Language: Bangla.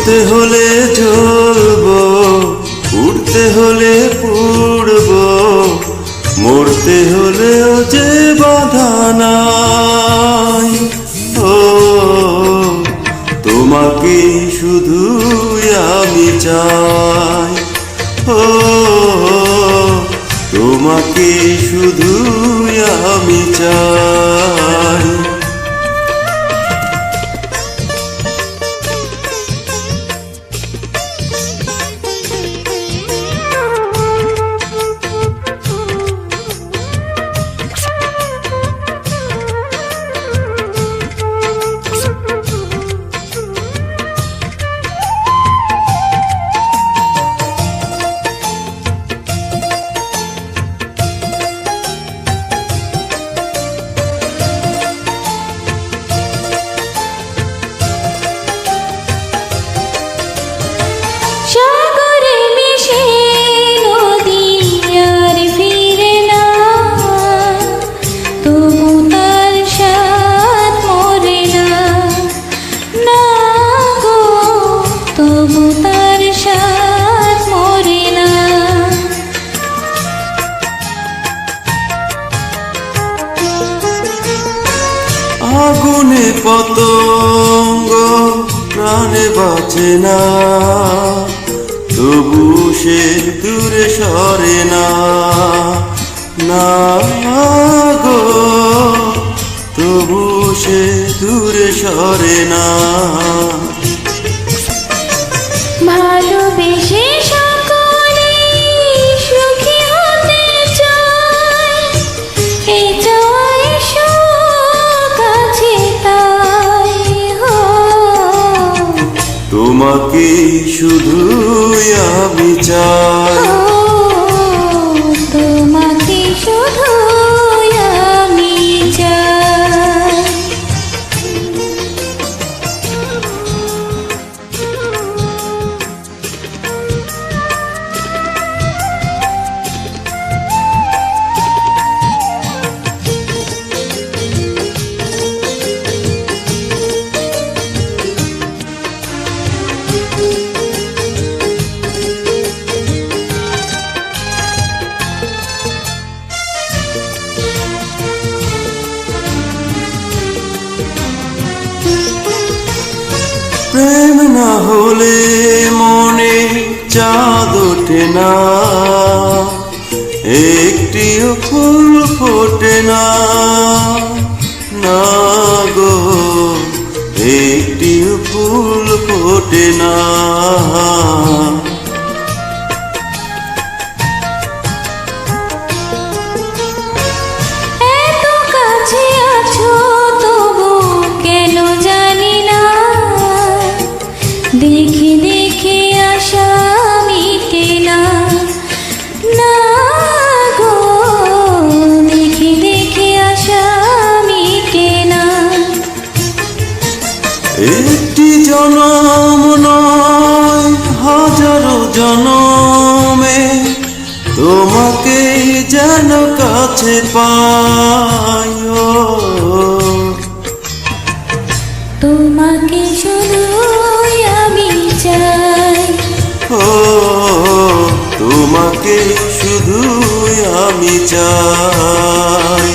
চলতে হলে জ্বলবো, উঠতে হলে পুড়বো, মরতে হলেও যে বাধা নাই। ও তোমাকে শুধু আমি চাই, ও তোমাকে শুধু আমি চাই। আগুনে পতঙ্গ প্রাণে বাঁচে না, তবু সে দূরে সরে না, না গো তবু সে দূরে সরে না। ভালোবেসে সকলে সুখী হতে চায়, এই চাওয়াই সুখ আছে তাই। তোমাকে শুধু আমি চাই, তোমাকে শুধু আমি চাই। প্রেম না হলে মনে চাঁদ ওঠে না, একটিও ফুল ফোটে না, না গো একটিও ফুল ফোটে না। এত কাছে আছো তবু কেন জানি না, দেখে দেখে আশা মিটে না, না গো দেখে দেখে আশা মিটে না। একটি জনম নয় হাজারো জনমে তোমাকে যেন কাছে পাই, তোমাকে শুধু আমি চাই, ও তোমাকে শুধু আমি চাই।